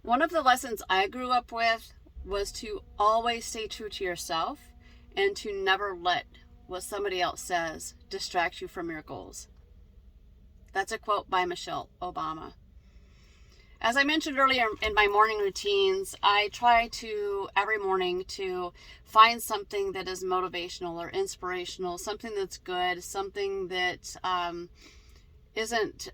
One of the lessons I grew up with was to always stay true to yourself and to never let what somebody else says distract you from your goals. That's a quote by Michelle Obama. As I mentioned earlier in my morning routines, I try to every morning to find something that is motivational or inspirational, something that's good, something that isn't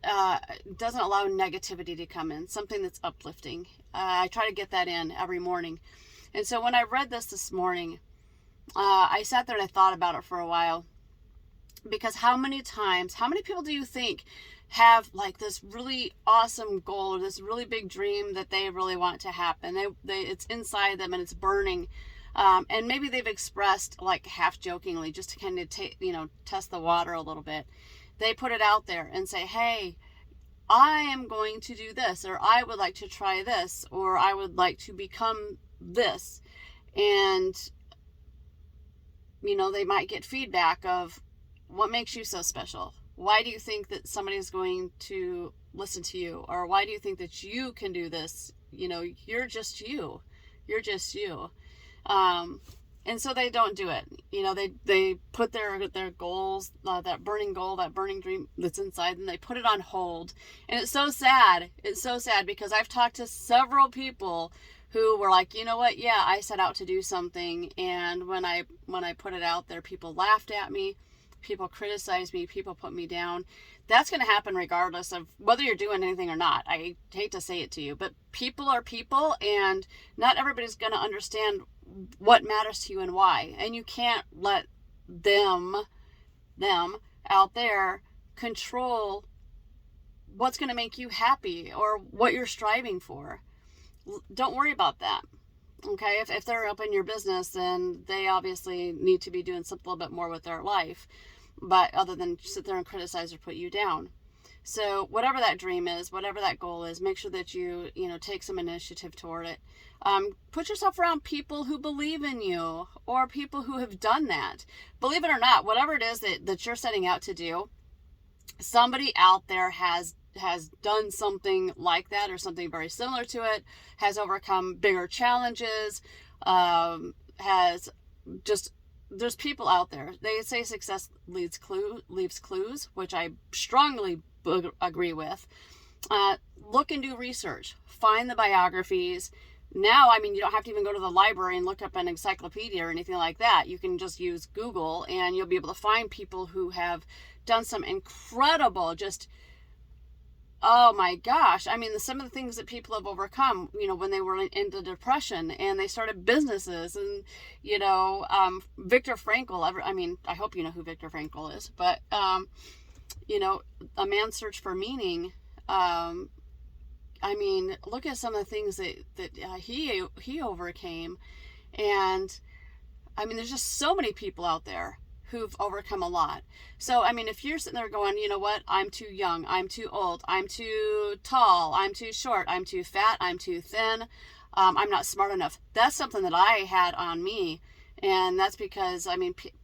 doesn't allow negativity to come in, something that's uplifting. I try to get that in every morning. And so when I read this morning, I sat there and I thought about it for a while, because how many people do you think have like this really awesome goal or this really big dream that they really want to happen? It's inside them and it's burning. And maybe they've expressed, like, half jokingly, just to kind of test the water a little bit. They put it out there and say, hey, I am going to do this, or I would like to try this, or I would like to become this. And, they might get feedback of, what makes you so special? Why do you think that somebody's going to listen to you? Or why do you think that you can do this? You're just you. You're just you. And so they don't do it. They put their goals, that burning goal, that burning dream that's inside them, they put it on hold. And it's so sad. It's so sad, because I've talked to several people who were like, you know what? Yeah, I set out to do something. And when I put it out there, people laughed at me. People criticized me. People put me down. That's going to happen regardless of whether you're doing anything or not. I hate to say it to you, but people are people, and not everybody's going to understand what matters to you and why. And you can't let them out there control what's going to make you happy or what you're striving for. Don't worry about that. Okay, if they're up in your business, then they obviously need to be doing something a little bit more with their life, but other than sit there and criticize or put you down. So whatever that dream is, whatever that goal is, make sure that you take some initiative toward it. Put yourself around people who believe in you, or people who have done that. Believe it or not, whatever it is that you're setting out to do, somebody out there has done something like that, or something very similar to it, has overcome bigger challenges, there's people out there. They say success leaves clues, which I strongly agree with. Look and do research. Find the biographies. Now, you don't have to even go to the library and look up an encyclopedia or anything like that. You can just use Google, and you'll be able to find people who have done some incredible, oh my gosh. Some of the things that people have overcome, when they were into depression and they started businesses, and, Viktor Frankl, I hope you know who Viktor Frankl is, but, A Man's Search for Meaning. Look at some of the things that he overcame. And, there's just so many people out there who've overcome a lot. So, if you're sitting there going, you know what, I'm too young, I'm too old, I'm too tall, I'm too short, I'm too fat, I'm too thin, I'm not smart enough. That's something that I had on me. And that's because,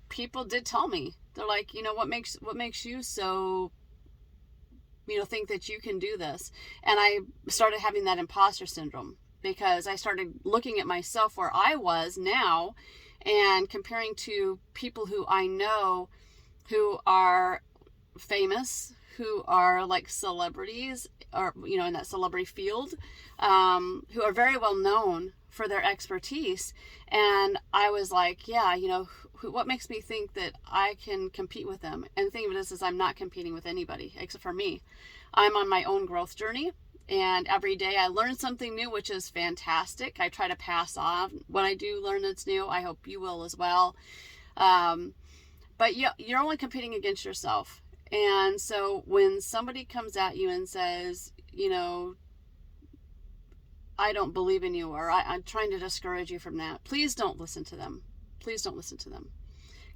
people did tell me, they're like, what makes you so, think that you can do this? And I started having that imposter syndrome, because I started looking at myself where I was now and comparing to people who I know who are famous, who are like celebrities, or, in that celebrity field, who are very well known for their expertise. And I was like, yeah, what makes me think that I can compete with them? And the thing of it is I'm not competing with anybody except for me. I'm on my own growth journey. And every day I learn something new, which is fantastic. I try to pass on what I do learn that's new. I hope you will as well. But you're only competing against yourself. And so when somebody comes at you and says, I don't believe in you, or I'm trying to discourage you from that, please don't listen to them. Please don't listen to them.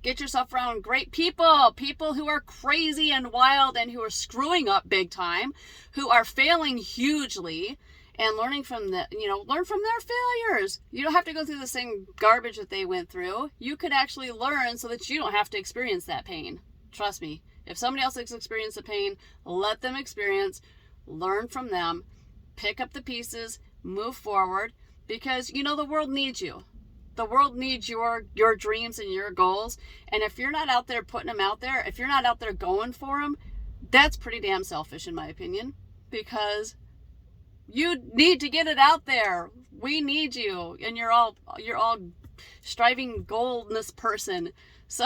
Get yourself around great people who are crazy and wild and who are screwing up big time, who are failing hugely, and learn from their failures. You don't have to go through the same garbage that they went through. You could actually learn so that you don't have to experience that pain. Trust me. If somebody else has experienced the pain, let them experience, learn from them, pick up the pieces, move forward, because you know the world needs you. The world needs your dreams and your goals. And if you're not out there putting them out there, if you're not out there going for them, that's pretty damn selfish in my opinion, because you need to get it out there. We need you, and you're all striving goalness person. So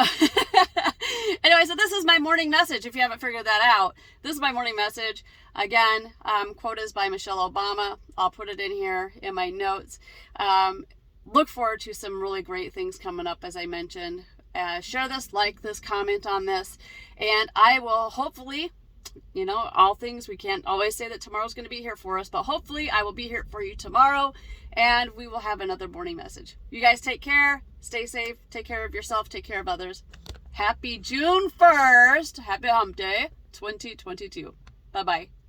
anyway, so this is my morning message. If you haven't figured that out, this is my morning message. Again, quote is by Michelle Obama. I'll put it in here in my notes. Look forward to some really great things coming up, as I mentioned. Share this, like this, comment on this, and I will hopefully, you know, all things, we can't always say that tomorrow's going to be here for us, but hopefully I will be here for you tomorrow, and we will have another morning message. You guys take care, stay safe, take care of yourself, take care of others. Happy June 1st, happy hump day 2022. Bye-bye.